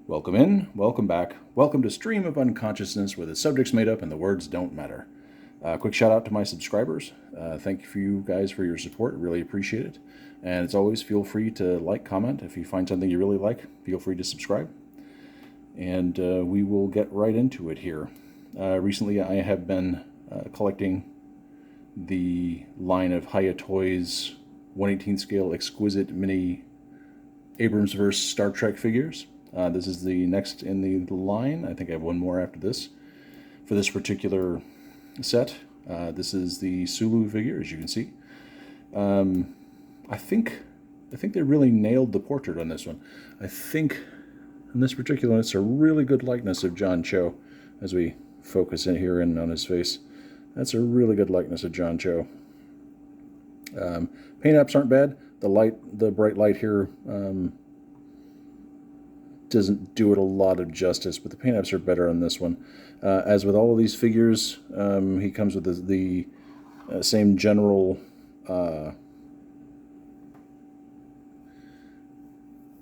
Welcome in, welcome back, welcome to Stream of Unconsciousness, where the subject's made up and the words don't matter. Quick shout out to my subscribers. Thank you for you guys for your support, really appreciate it. And as always, feel free to like, comment. If you find something you really like, feel free to subscribe. And we will get right into it here. Recently I have been collecting the line of HIYA Toys 1/18 scale exquisite mini Abramsverse Star Trek figures. This is the next in the line. I think I have one more after this. For this particular set, this is the Sulu figure, as you can see. I think they really nailed the portrait on this one. I think in this particular one, it's a really good likeness of John Cho, as we focus in here and on his face. That's a really good likeness of John Cho. Paint apps aren't bad. The bright light here doesn't do it a lot of justice, but the paint apps are better on this one. As with all of these figures, he comes with the same general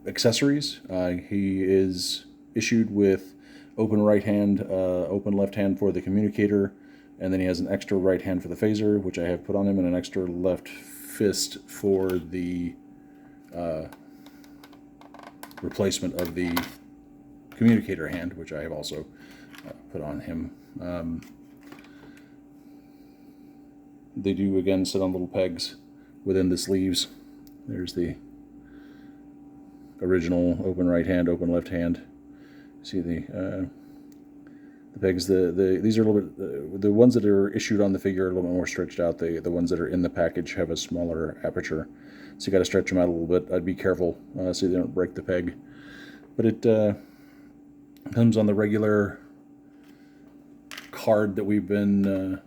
accessories. He is issued with open right hand, open left hand for the communicator, and then he has an extra right hand for the phaser, which I have put on him, and an extra left fist for the replacement of the communicator hand, which I have also put on him. They do again sit on little pegs within the sleeves. There's the original open right hand, open left hand. See the pegs. These are a little bit. The ones that are issued on the figure are a little bit more stretched out. The ones that are in the package have a smaller aperture, so you got to stretch them out a little bit. I'd be careful so they don't break the peg. But it comes on the regular card that we've been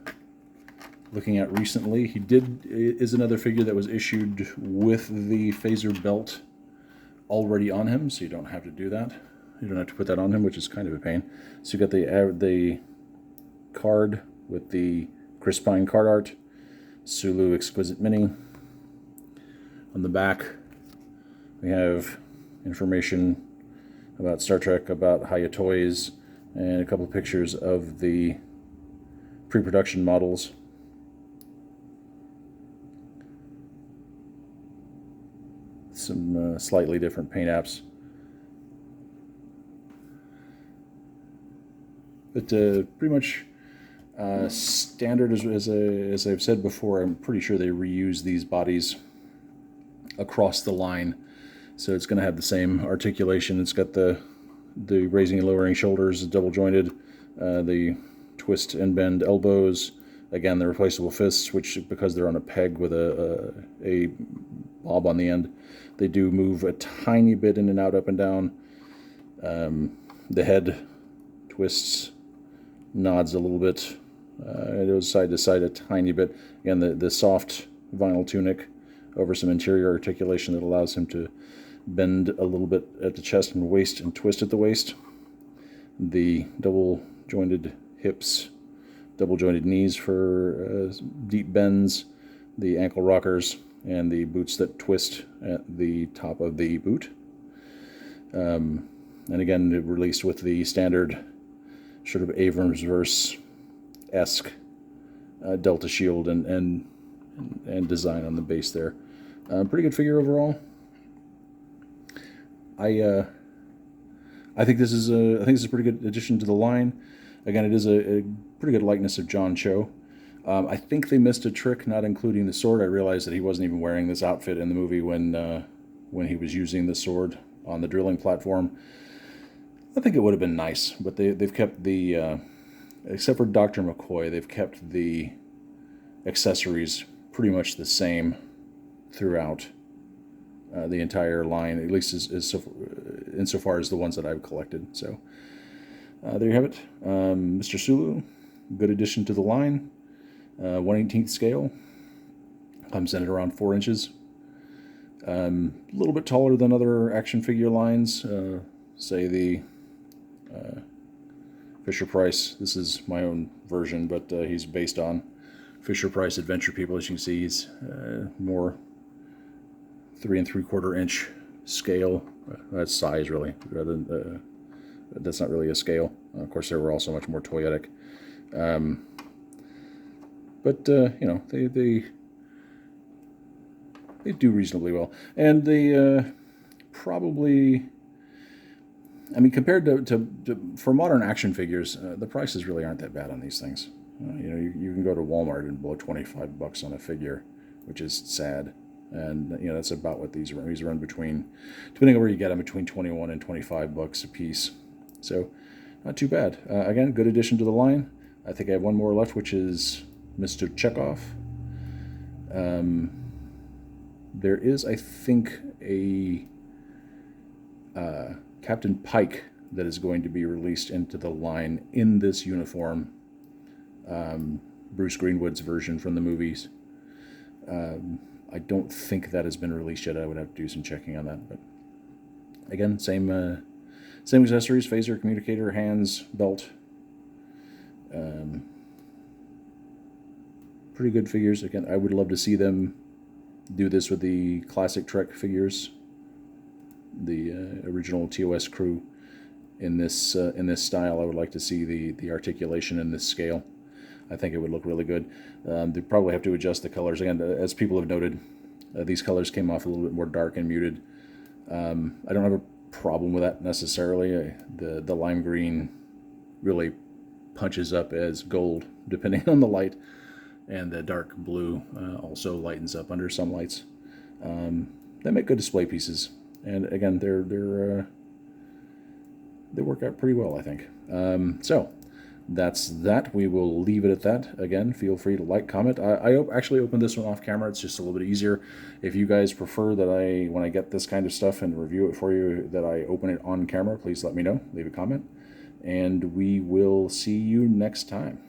looking at recently. He is another figure that was issued with the phaser belt already on him, so you don't have to do that. You don't have to put that on him, which is kind of a pain. So you got the card with the Chris Pine card art, Sulu Exquisite Mini. On the back, we have information about Star Trek, about HIYA Toys, and a couple of pictures of the pre-production models. Some slightly different paint apps. But pretty much standard, as I've said before. I'm pretty sure they reuse these bodies across the line, so it's going to have the same articulation. It's got the raising and lowering shoulders, double jointed, the twist and bend elbows. Again, the replaceable fists, which because they're on a peg with a bob on the end, they do move a tiny bit in and out, up and down. The head twists, nods a little bit. It goes side to side a tiny bit. Again, the soft vinyl tunic over some interior articulation that allows him to bend a little bit at the chest and waist and twist at the waist. The double jointed hips, double jointed knees for deep bends, the ankle rockers, and the boots that twist at the top of the boot. And again, released with the standard sort of Abramsverse-esque Delta shield and design on the base there. Pretty good figure overall. I think this is a pretty good addition to the line. Again, it is a pretty good likeness of John Cho. I think they missed a trick not including the sword. I realized that he wasn't even wearing this outfit in the movie when he was using the sword on the drilling platform. I think it would have been nice, but they've kept the except for Dr. McCoy, they've kept the accessories pretty much the same throughout the entire line, at least insofar as the ones that I've collected. So there you have it. Mr. Sulu, good addition to the line. 1/18 scale. Comes in at around 4 inches. A little bit taller than other action figure lines. Say the Fisher-Price. This is my own version, but he's based on Fisher-Price Adventure People. As you can see, he's more 3 3/4 inch scale. That's size, really, rather than That's not really a scale. Of course, they were also much more toyetic. But you know, they do reasonably well, and they probably. I mean, compared to for modern action figures, the prices really aren't that bad on these things. You know, you can go to Walmart and blow $25 on a figure, which is sad. And you know, that's about what these run. These run between, depending on where you get them, between $21 and $25 a piece. So, not too bad. Again, good addition to the line. I think I have one more left, which is Mr. Chekhov. There is, I think, a Captain Pike that is going to be released into the line in this uniform. Bruce Greenwood's version from the movies. I don't think that has been released yet. I would have to do some checking on that. But again, same accessories: phaser, communicator, hands, belt. Pretty good figures. Again, I would love to see them do this with the classic Trek figures, the original TOS crew. In this style, I would like to see the articulation in this scale. I think it would look really good. They probably have to adjust the colors. Again, as people have noted, these colors came off a little bit more dark and muted. I don't have a problem with that necessarily. The lime green really punches up as gold, depending on the light, and the dark blue also lightens up under some lights. They make good display pieces, and again, they work out pretty well, I think. So. That's that. We will leave it at that. Again, feel free to like, comment. I actually opened this one off camera. It's just a little bit easier. If you guys prefer that when I get this kind of stuff and review it for you, that I open it on camera, please let me know. Leave a comment. And we will see you next time.